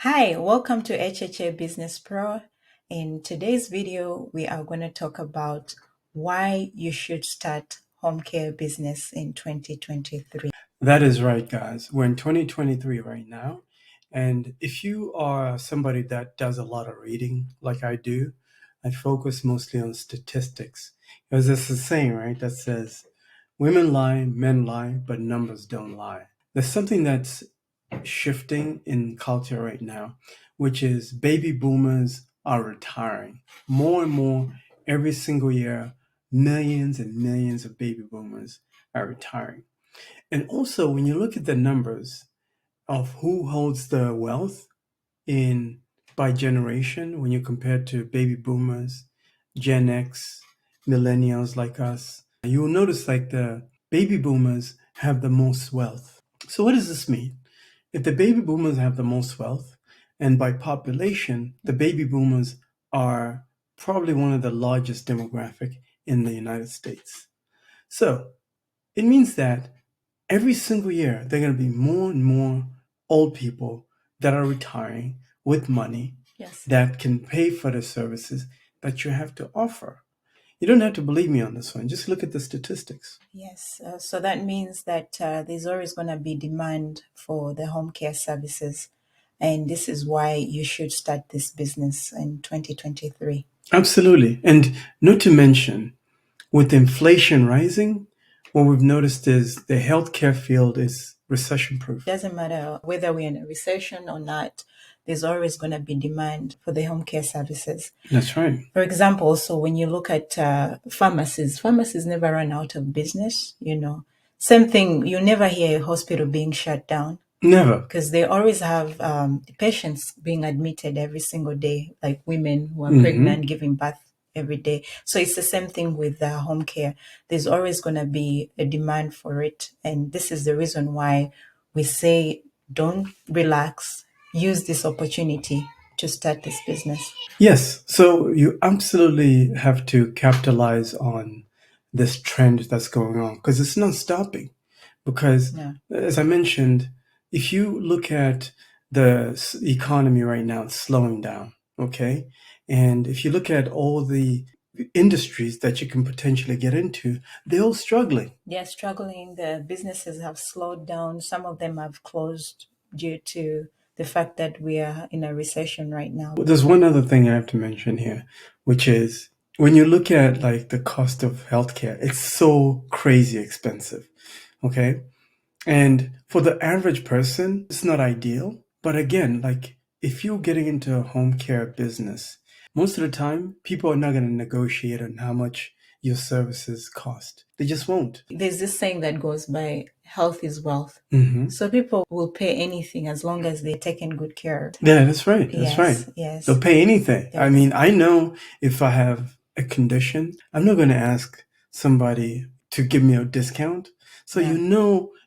Hi, welcome to HHA Business Pro. In today's video, we are going to talk about why you should start home care business in 2023. That is right, guys. We're in 2023 right now. And if you are somebody that does a lot of reading, like I do, I focus mostly on statistics. Because there's a saying, right, that says, women lie, men lie, but numbers don't lie. There's something that's shifting in culture right now, which is baby boomers are retiring. More and more, every single year, millions and millions of baby boomers are retiring. And also, when you look at the numbers of who holds the wealth in by generation, when you compare to baby boomers, Gen X, millennials like us, you will notice like the baby boomers have the most wealth. So what does this mean? If the baby boomers have the most wealth, and by population, the baby boomers are probably one of the largest demographic in the United States. So it means that every single year, there are going to be more and more old people that are retiring with money Yes. that can pay for the services that you have to offer. You don't have to believe me on this one. Just look at the statistics. Yes. So that means that there's always going to be demand for the home care services. And this is why you should start this business in 2023. Absolutely. And not to mention, with inflation rising, what we've noticed is the healthcare field is recession proof. Doesn't matter whether we're in a recession or not, there's always going to be demand for the home care services. That's right. For example, so when you look at pharmacies never run out of business, Same thing, you never hear a hospital being shut down Never. because they always have patients being admitted every single day, like women who are Mhm. pregnant giving birth every day. So it's the same thing with home care. There's always going to be a demand for it. And this is the reason why we say don't relax, use this opportunity to start this business. Yes, so you absolutely have to capitalize on this trend that's going on because it's not stopping. Because, Yeah. as I mentioned, if you look at the economy right now, it's slowing down, okay? And if you look at all the industries that you can potentially get into, they're all struggling. They're struggling. The businesses have slowed down. Some of them have closed due to the fact that we are in a recession right now. Well, there's one other thing I have to mention here, which is when you look at like the cost of healthcare, it's so crazy expensive. Okay. And for the average person, it's not ideal. But again, like if you're getting into a home care business, most of the time, people are not going to negotiate on how much your services cost. They just won't. There's this saying that goes by health is wealth. Mm-hmm. So people will pay anything as long as they're taken good care of. Yeah, that's right. That's right. Yes. They'll pay anything. I Yes. mean, I know if I have a condition, I'm not going to ask somebody to give me a discount. So, Yeah.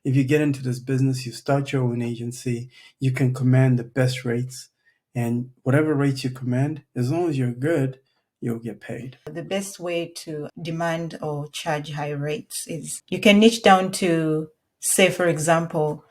if you get into this business, you start your own agency, you can command the best rates. And whatever rates you command, as long as you're good, you'll get paid. The best way to demand or charge high rates is you can niche down to, say, for example,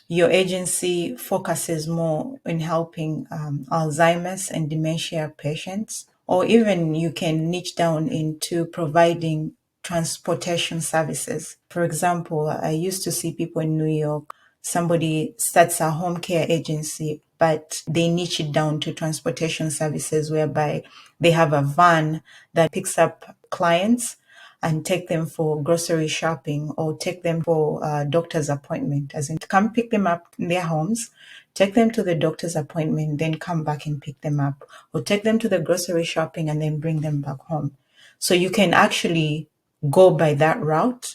your agency focuses more in helping Alzheimer's and dementia patients, or even you can niche down into providing transportation services. For example, I used to see people in New York, somebody starts a home care agency, but they niche it down to transportation services whereby they have a van that picks up clients and take them for grocery shopping or take them for a doctor's appointment, as in come pick them up in their homes, take them to the doctor's appointment, then come back and pick them up, or take them to the grocery shopping and then bring them back home. So you can actually go by that route.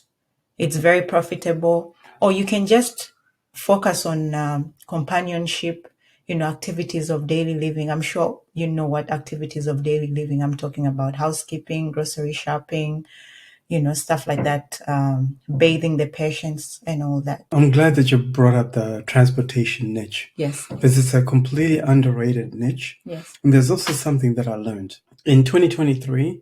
It's very profitable. Or you can just focus on companionship, activities of daily living. I'm sure you know what activities of daily living I'm talking about: housekeeping, grocery shopping, stuff like that, bathing the patients and all that. I'm glad that you brought up the transportation niche. Yes. Because it's a completely underrated niche. Yes. And there's also something that I learned. In 2023,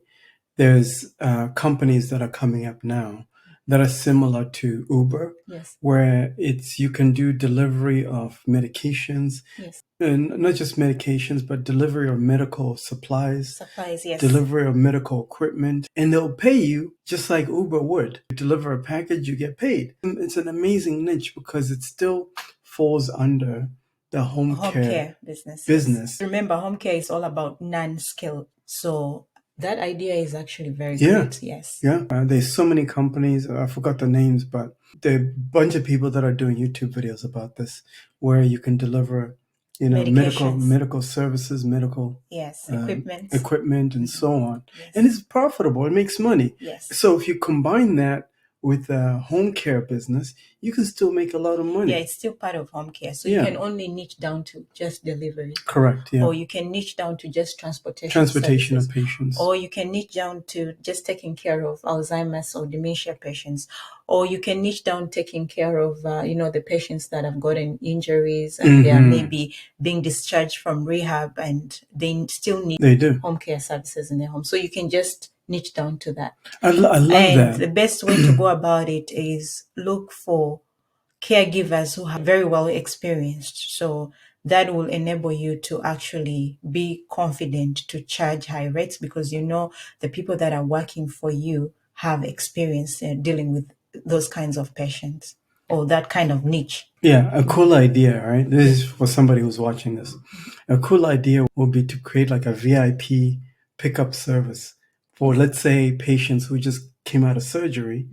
there's companies that are coming up now that are similar to Uber, Yes. where you can do delivery of medications, Yes. and not just medications, but delivery of medical supplies, Supplies. Yes. delivery of medical equipment, and they'll pay you just like Uber would. You deliver a package, you get paid. It's an amazing niche because it still falls under the home care business. business. Remember, home care is all about non-skill. So that idea is actually very Yeah. good. Yes. Yeah. There's so many companies, I forgot the names, but there are a bunch of people that are doing YouTube videos about this, where you can deliver, Medications. medical services, medical Yes. equipment and so on. Yes. And it's profitable. It makes money. Yes. So if you combine that with a home care business, you can still make a lot of money. Yeah, it's still part of home care. So Yeah. you can only niche down to just delivery. Correct. Yeah. Or you can niche down to just transportation Transportation services. of patients. Or you can niche down to just taking care of Alzheimer's or dementia patients. Or you can niche down taking care of, the patients that have gotten injuries and they are maybe being discharged from rehab and they still need home care services in their home. So you can just niche down to that. I love that. The best way to go about it is look for caregivers who are very well experienced. So that will enable you to actually be confident to charge high rates because the people that are working for you have experience dealing with those kinds of patients or that kind of niche. Yeah, a cool idea, right? This is for somebody who's watching this. A cool idea would be to create like a VIP pickup service for, let's say, patients who just came out of surgery.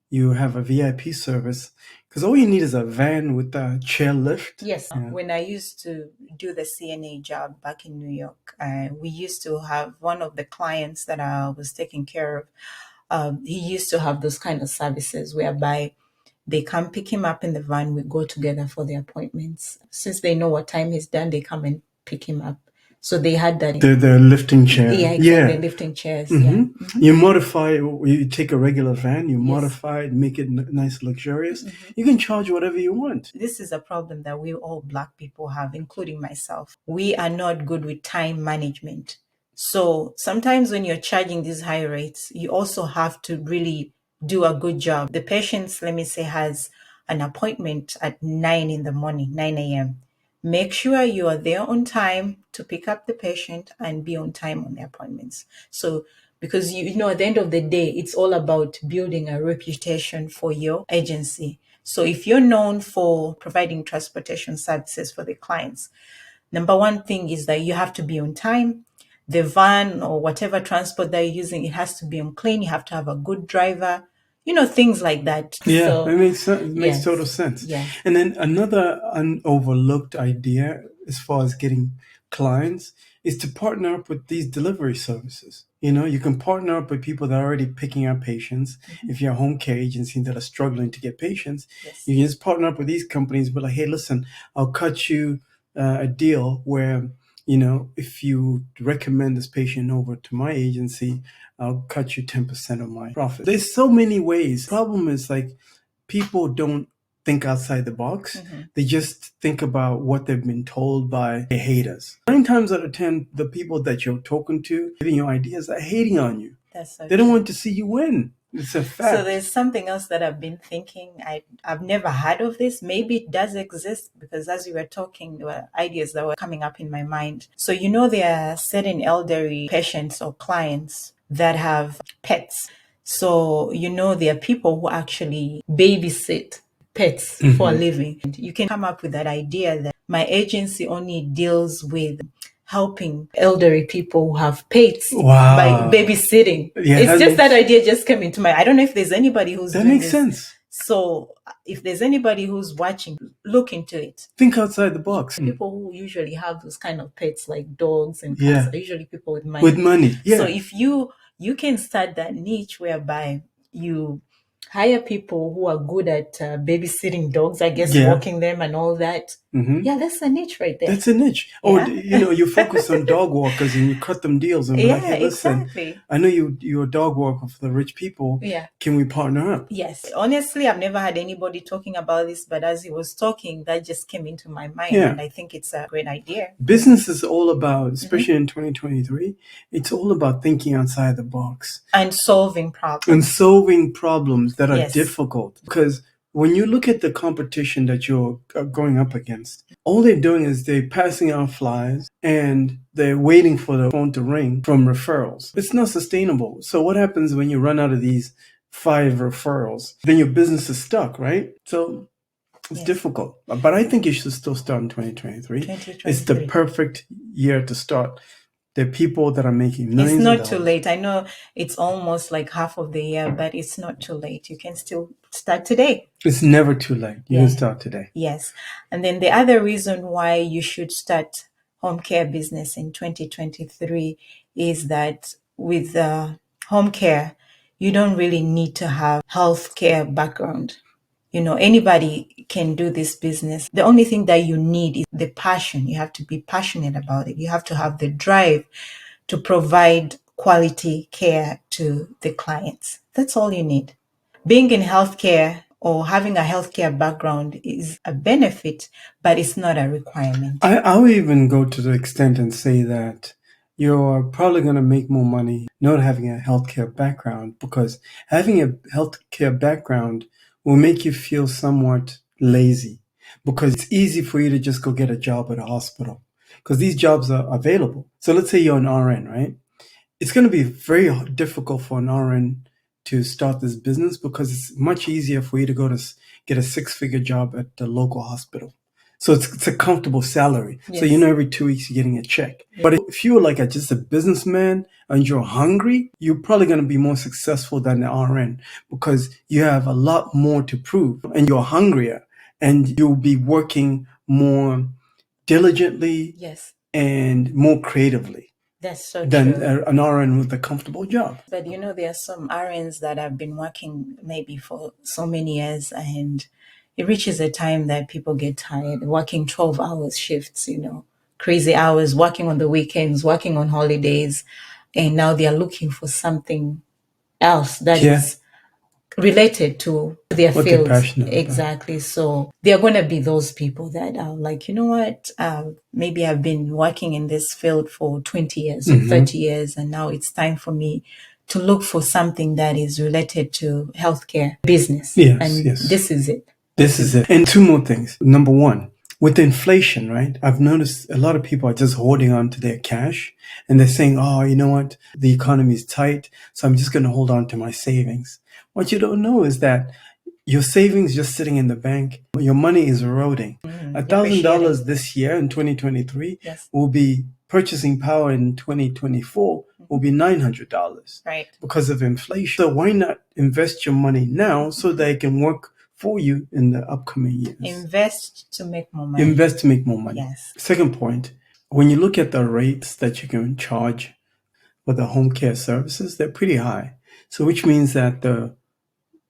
You have a VIP service because all you need is a van with a chair lift. Yes. Yeah. When I used to do the CNA job back in New York, we used to have one of the clients that I was taking care of. He used to have those kind of services whereby they come pick him up in the van. We go together for the appointments. Since they know what time he's done, they come and pick him up. So they had that. The lifting chair. Yeah, exactly. Lifting chairs. You modify, you take a regular van, you modify it, make it nice, luxurious. You can charge whatever you want. This is a problem that we all Black people have, including myself. We are not good with time management. So sometimes when you're charging these high rates, you also have to really do a good job. The patient, let me say, has an appointment at 9 a.m. Make sure you are there on time to pick up the patient and be on time on the appointments. So, because at the end of the day, it's all about building a reputation for your agency. So if you're known for providing transportation services for the clients, number one thing is that you have to be on time. The van or whatever transport that you're using, it has to be on clean. You have to have a good driver. Things like that. Yeah, so, it makes sense. It makes total sense. Yeah. And then another unoverlooked idea as far as getting clients is to partner up with these delivery services. You can partner up with people that are already picking up patients. If you're a home care agency that are struggling to get patients, you can just partner up with these companies. But like, hey, listen, I'll cut you a deal where, if you recommend this patient over to my agency, I'll cut you 10% of my profit. There's so many ways. The problem is like people don't think outside the box. They just think about what they've been told by their haters. 9 times out of 10, the people that you're talking to, giving you ideas, are hating on you. That's so they don't want to see you win. It's a fact. So there's something else that I've been thinking. I've never heard of this. Maybe it does exist because as you were talking, there were ideas that were coming up in my mind. So there are certain elderly patients or clients that have pets. So there are people who actually babysit pets for a living. You can come up with that idea that my agency only deals with helping elderly people who have pets by babysitting. It's just that idea just came into my. I don't know if there's anybody who's that doing makes this. Sense. So if there's anybody who's watching, look into it. Think outside the box. People who usually have those kind of pets like dogs and cats are usually people with money. With money, yeah. So if you can start that niche whereby you hire people who are good at babysitting dogs, I guess, walking them and all that. Yeah, that's a niche right there. That's a niche. Or, you focus on dog walkers and you cut them deals and be like, hey, listen, exactly. I know you're a dog walker for the rich people. Yeah. Can we partner up? Yes. Honestly, I've never had anybody talking about this, but as he was talking, that just came into my mind. And I think it's a great idea. Business is all about, especially in 2023, it's all about thinking outside the box. And solving problems. And solving problems that that are Yes. difficult, because when you look at the competition that you're going up against, all they're doing is they're passing out flyers and they're waiting for the phone to ring from referrals. It's not sustainable. So what happens when you run out of these 5 referrals? Then your business is stuck, right? So it's Yes. difficult. But I think you should still start in 2023. 2023. It's the perfect year to start. There are people that are making millions It's of not dollars. too late. I know it's almost like half of the year, but it's not too late. You can still start today. It's never too late. You Yeah. can start today. Yes. And then the other reason why you should start home care business in 2023 is that with home care, you don't really need to have healthcare background. You know, anybody can do this business. The only thing that you need is the passion. You have to be passionate about it. You have to have the drive to provide quality care to the clients. That's all you need. Being in healthcare or having a healthcare background is a benefit, but it's not a requirement. I would even go to the extent and say that you're probably going to make more money not having a healthcare background, because having a healthcare background will make you feel somewhat lazy, because it's easy for you to just go get a job at a hospital because these jobs are available. So let's say you're an RN, right? It's going to be very difficult for an RN to start this business because it's much easier for you to go to get a 6-figure job at the local hospital. So it's a comfortable salary. Yes. So every 2 weeks you're getting a check. Yeah. But if you're like just a businessman and you're hungry, you're probably going to be more successful than the RN because you have a lot more to prove and you're hungrier and you'll be working more diligently. Yes. And more creatively. That's so than true. an RN with a comfortable job. But there are some RNs that have been working maybe for so many years, and it reaches a time that people get tired working 12 hours shifts, crazy hours, working on the weekends, working on holidays. And now they are looking for something else that is related to their What they're fields. passionate about. Exactly. So there are going to be those people that are like, you know what, maybe I've been working in this field for 20 years or 30 years, and now it's time for me to look for something that is related to healthcare business. Yes, and yes. this is it. This is it. And 2 more things. Number 1, with inflation, right? I've noticed a lot of people are just holding on to their cash and they're saying, oh, you know what? The economy is tight, so I'm just going to hold on to my savings. What you don't know is that your savings just sitting in the bank, your money is eroding. $1,000 this year in 2023 Yes. will be purchasing power in 2024 will be $900. Right. Because of inflation. So why not invest your money now so that it can work for you in the upcoming years? Invest to make more money. Invest to make more money. Yes. Second point, when you look at the rates that you can charge for the home care services, they're pretty high. So which means that the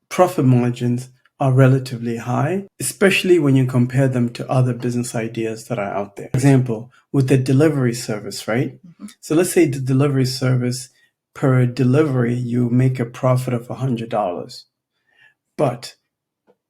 profit margins are relatively high, especially when you compare them to other business ideas that are out there. For example, with the delivery service, right? So let's say the delivery service, per delivery, you make a profit of $100. But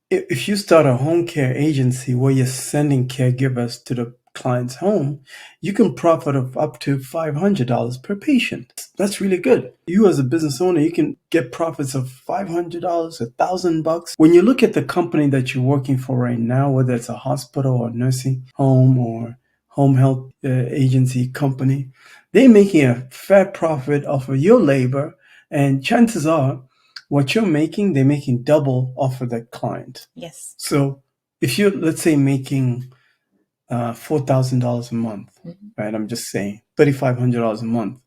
if you start a home care agency where you're sending caregivers to the client's home, you can profit of up to $500 per patient. That's really good. You as a business owner, you can get profits of $500, $1,000. When you look at the company that you're working for right now, whether it's a hospital or nursing home or home health agency company, they're making a fair profit off of your labor, and chances are what you're making, they're making double off of that client. Yes. So if you're, let's say, making $4,000 a month, right? I'm just saying $3,500 a month.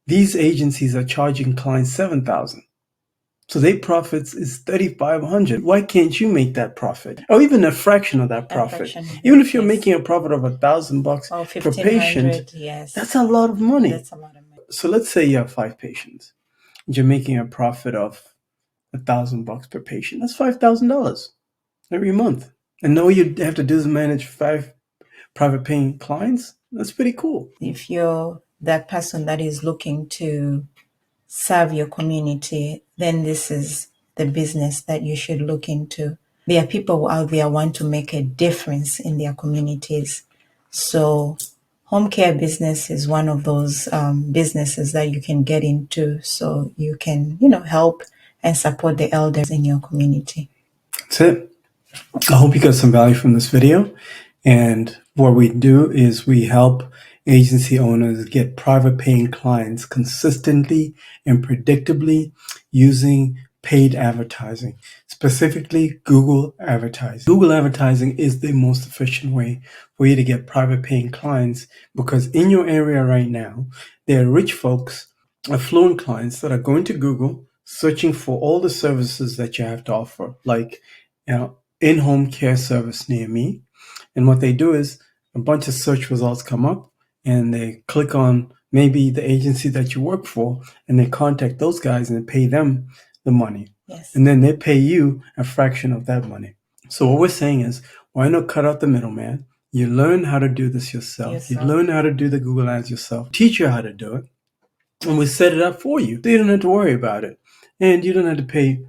These agencies are charging clients $7,000. So their profits is $3,500. Why can't you make that profit, or even a fraction of that profit? Even if you're making a profit of $1,000 per patient, yes, that's a lot of money. That's a lot of money. So let's say you have 5 patients. You're making a profit of $1,000 per patient. That's $5,000 every month. And all you have to do is manage 5 private paying clients. That's pretty cool. If you're that person that is looking to serve your community, then this is the business that you should look into. There are people out there who want to make a difference in their communities. So home care business is one of those businesses that you can get into, so you can, help and support the elders in your community. That's it. I hope you got some value from this video. And what we do is we help agency owners get private paying clients consistently and predictably using paid advertising, specifically Google advertising. Google advertising is the most efficient way for you to get private paying clients, because in your area right now, there are rich folks, affluent clients that are going to Google, searching for all the services that you have to offer, like, in-home care service near me. And what they do is a bunch of search results come up, and they click on maybe the agency that you work for, and they contact those guys and pay them the money. Yes. And then they pay you a fraction of that money. So what we're saying is, why not cut out the middleman? You learn how to do this yourself. You learn how to do the Google ads yourself. Teach you how to do it. And we set it up for you. So you don't have to worry about it. And you don't have to pay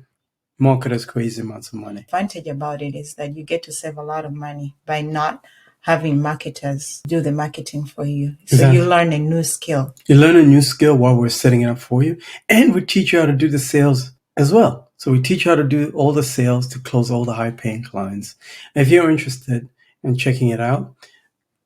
marketers crazy amounts of money. The advantage about it is that you get to save a lot of money by not having marketers do the marketing for you. So Exactly. you learn a new skill. You learn a new skill while we're setting it up for you. And we teach you how to do the sales as well. So we teach you how to do all the sales to close all the high-paying clients. If you're interested in checking it out,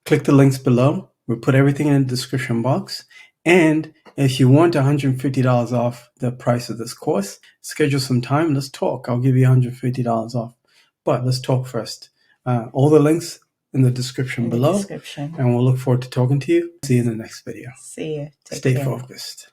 click the links below. We'll put everything in the description box. And if you want $150 off the price of this course, schedule some time. Let's talk. I'll give you $150 off. But let's talk first. All the links in the description below. And we'll look forward to talking to you. See you in the next video. See you. Take Stay care. focused.